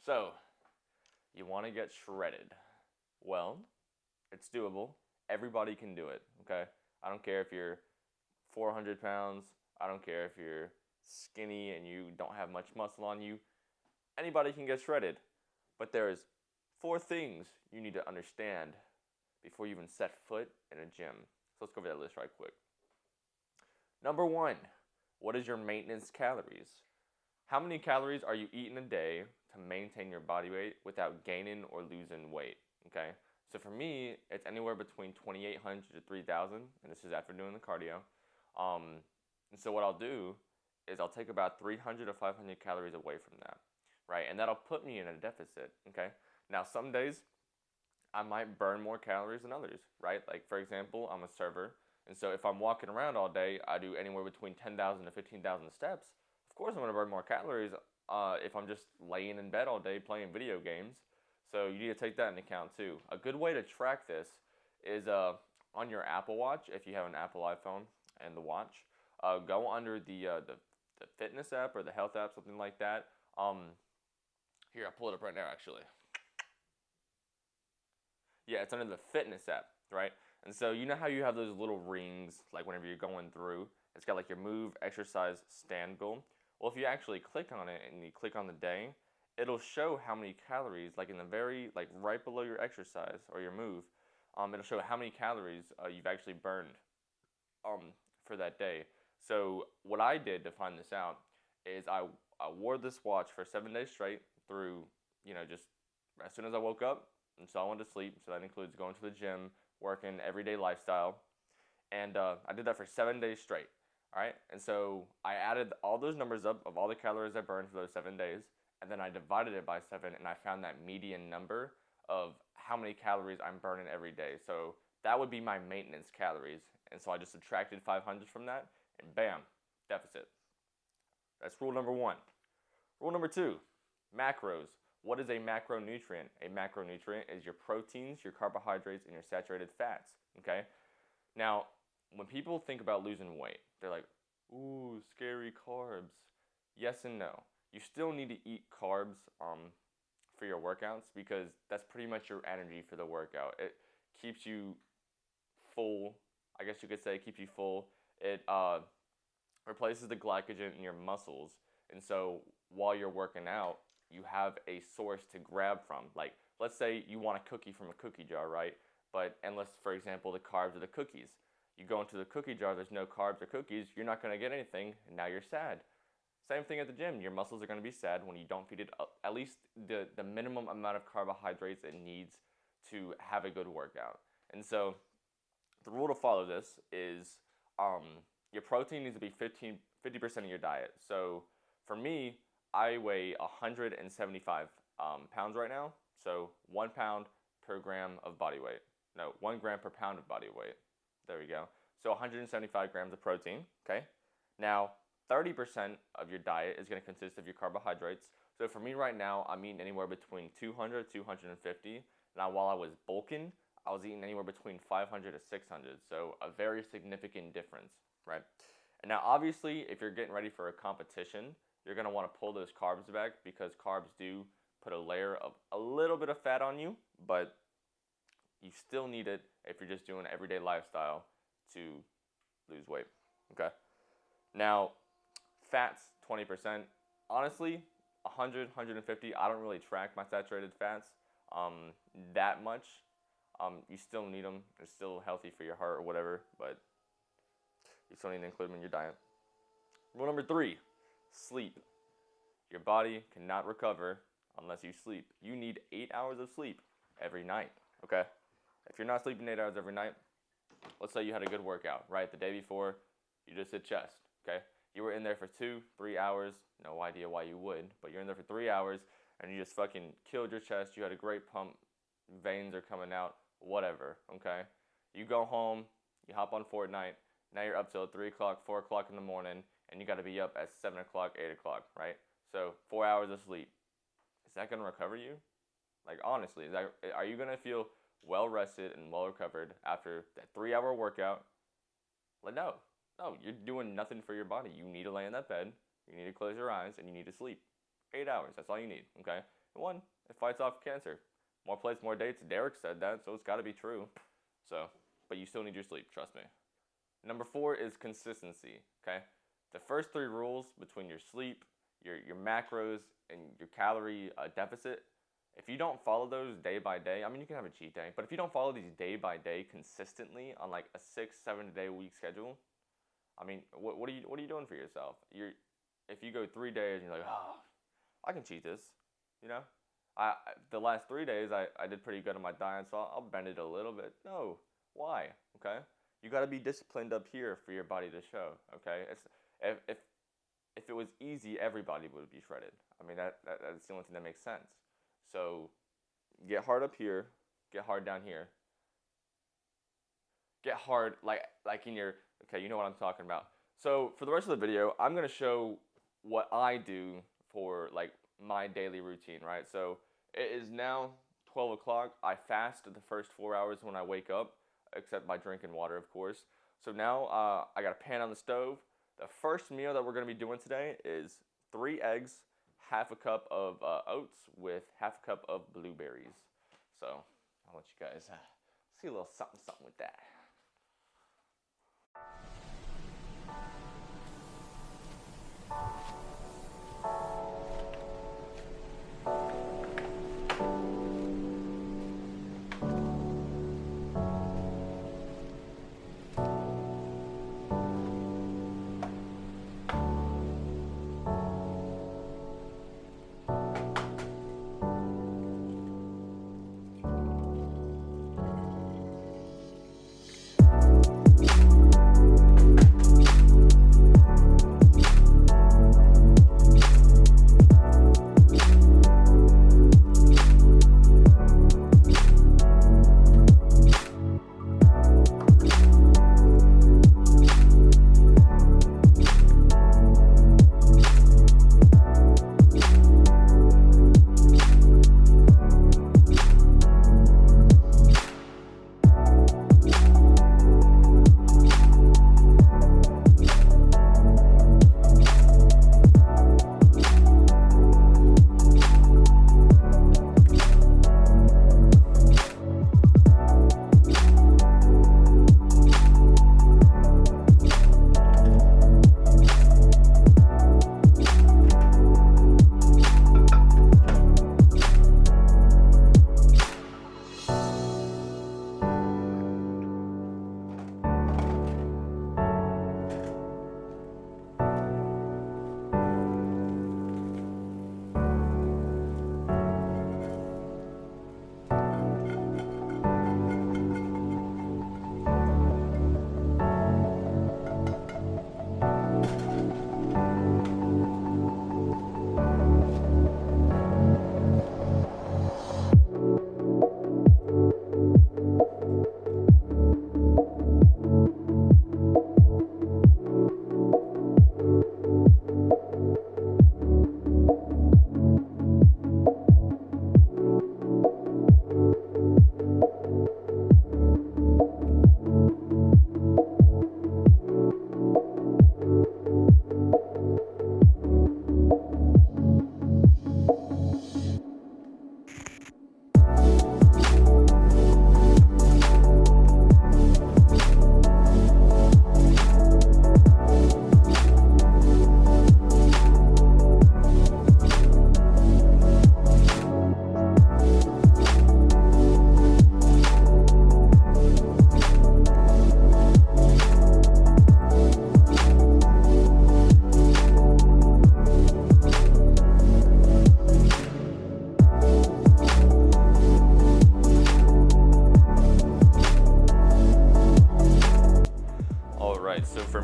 So, you want to get shredded. Well, it's doable. Everybody can do it, okay? I don't care if you're 400 pounds. I don't care if you're skinny and you don't have much muscle on you. Anybody can get shredded. But there's four things you need to understand before you even set foot in a gym. So let's go over that list right quick. Number one, what is your maintenance calories? How many calories are you eating a day to maintain your body weight without gaining or losing weight? Okay, so for me, it's anywhere between 2,800 to 3,000, and this is after doing the cardio. And so what I'll do is I'll take about 300 to 500 calories away from that, right? And that'll put me in a deficit. Okay, now some days I might burn more calories than others, right? Like for example, I'm a server, and so if I'm walking around all day, I do anywhere between 10,000 to 15,000 steps. Of course, I'm gonna burn more calories if I'm just laying in bed all day playing video games. So you need to take that into account too. A good way to track this is on your Apple Watch, if you have an Apple iPhone and the watch. Go under the fitness app or the health app, something like that. Here, I'll pull it up right now actually. Yeah, it's under the fitness app, right? And so you know how you have those little rings, like whenever you're going through, it's got like your move, exercise, stand goal. Well, if you actually click on it and you click on the day, it'll show how many calories, like in the very, like right below your exercise or your move, it'll show how many calories you've actually burned um, for that day. So what I did to find this out is I wore this watch for 7 days straight through, just as soon as I woke up until I went to sleep. So that includes going to the gym, working, everyday lifestyle. And I did that for 7 days straight. All right. And so I added all those numbers up of all the calories I burned for those 7 days. And then I divided it by 7 and I found that median number of how many calories I'm burning every day. So that would be my maintenance calories. And so I just subtracted 500 from that and bam, deficit. That's rule number one. Rule number two, macros. What is a macronutrient? A macronutrient is your proteins, your carbohydrates, and your saturated fats. Okay? Now, when people think about losing weight, they're like, ooh, scary carbs. Yes and no. You still need to eat carbs for your workouts because that's pretty much your energy for the workout. It keeps you full. I guess you could say it keeps you full. It replaces the glycogen in your muscles. And so while you're working out, you have a source to grab from. Like, let's say you want a cookie from a cookie jar, right? But unless, for example, the carbs are the cookies. You go into the cookie jar, there's no carbs or cookies, you're not going to get anything, and now you're sad. Same thing at the gym. Your muscles are going to be sad when you don't feed it at least the minimum amount of carbohydrates it needs to have a good workout. And so the rule to follow this is your protein needs to be 50% of your diet. So for me, I weigh 175 pounds right now. So 1 pound per gram of body weight. No, 1 gram per pound of body weight. There we go. So 175 grams of protein. Okay. Now, 30% of your diet is going to consist of your carbohydrates. So for me right now, I'm eating anywhere between 200 to 250. Now, while I was bulking, I was eating anywhere between 500 to 600. So a very significant difference, right? And now, obviously, if you're getting ready for a competition, you're going to want to pull those carbs back because carbs do put a layer of a little bit of fat on you, but you still need it if you're just doing everyday lifestyle to lose weight, okay? Now, fats, 20%. Honestly, 100, 150, I don't really track my saturated fats that much. You still need them. They're still healthy for your heart or whatever, but you still need to include them in your diet. Rule number 3, sleep. Your body cannot recover unless you sleep. You need 8 hours of sleep every night, okay? If you're not sleeping 8 hours every night, let's say you had a good workout, right? The day before, you just did chest, okay? You were in there for 2-3 hours. No idea why you would, but you're in there for 3 hours and you just fucking killed your chest. You had a great pump. Veins are coming out, whatever, okay? You go home, you hop on Fortnite. Now you're up till 3 o'clock, 4 o'clock in the morning, and you got to be up at 7 o'clock, 8 o'clock, right? So 4 hours of sleep. Is that going to recover you? Like, honestly, are you going to feel well rested and well recovered after that 3-hour workout? Like, no, you're doing nothing for your body. You need to lay in that bed, you need to close your eyes, and you need to sleep. 8 hours, that's all you need, okay? One, it fights off cancer. More plates, more dates. Derek said that, so it's got to be true. So, but you still need your sleep, trust me. Number 4 is consistency, okay? The first 3 rules between your sleep, your macros, and your calorie deficit, if you don't follow those day by day, I mean, you can have a cheat day, but if you don't follow these day by day consistently on like a 6-7 day week schedule, I mean, what are you doing for yourself? If you go 3 days and you're like, oh, I can cheat this, you know? The last 3 days I did pretty good on my diet, so I'll bend it a little bit. No, why? Okay, you got to be disciplined up here for your body to show. Okay, if it was easy, everybody would be shredded. I mean that's the only thing that makes sense. So get hard up here, get hard down here. Get hard like in your, okay, you know what I'm talking about. So for the rest of the video, I'm gonna show what I do for like my daily routine, right? So it is now 12 o'clock. I fast the first 4 hours when I wake up, except by drinking water, of course. So now I got a pan on the stove. The first meal that we're going to be doing today is 3 eggs, half a cup of oats with half a cup of blueberries. So I'll let you guys see a little something with that.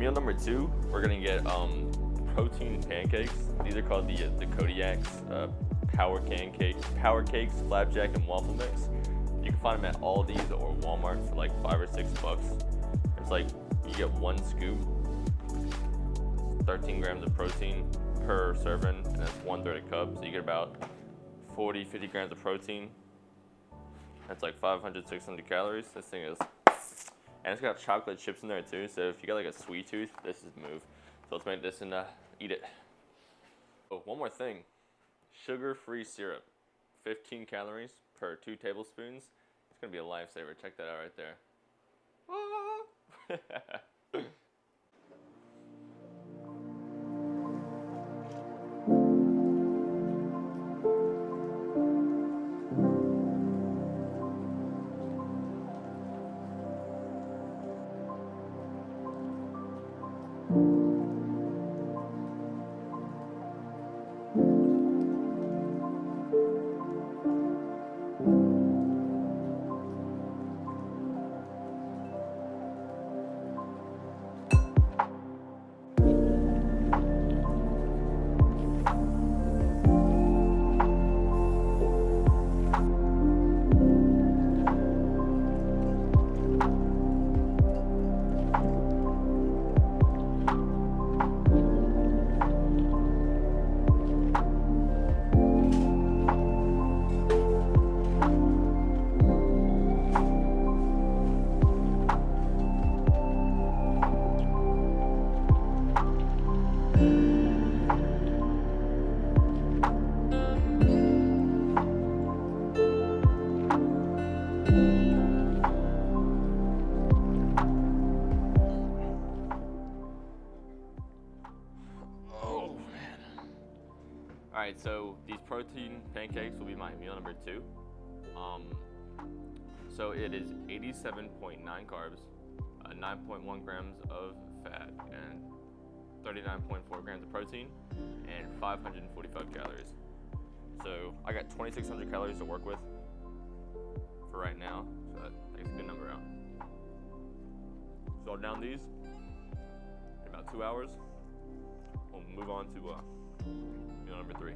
meal number 2, we're gonna get protein pancakes. These are called the Kodiak's Power Cakes, Flapjack, and Waffle Mix. You can find them at Aldi's or Walmart for like $5 or $6. It's like you get 1 scoop, 13 grams of protein per serving, and that's 1/3 a cup. So you get about 40-50 grams of protein. That's like 500-600 calories. This thing is, and it's got chocolate chips in there too. So if you got like a sweet tooth, this is the move. So let's make this and eat it. Oh, one more thing, sugar-free syrup. 15 calories per 2 tablespoons. It's gonna be a lifesaver. Check that out right there. Alright, so these protein pancakes will be my meal number 2. So it is 87.9 carbs, 9.1 grams of fat, and 39.4 grams of protein, and 545 calories. So I got 2,600 calories to work with for right now, so that takes a good number out. So I'll down these in about 2 hours. We'll move on to meal number 3.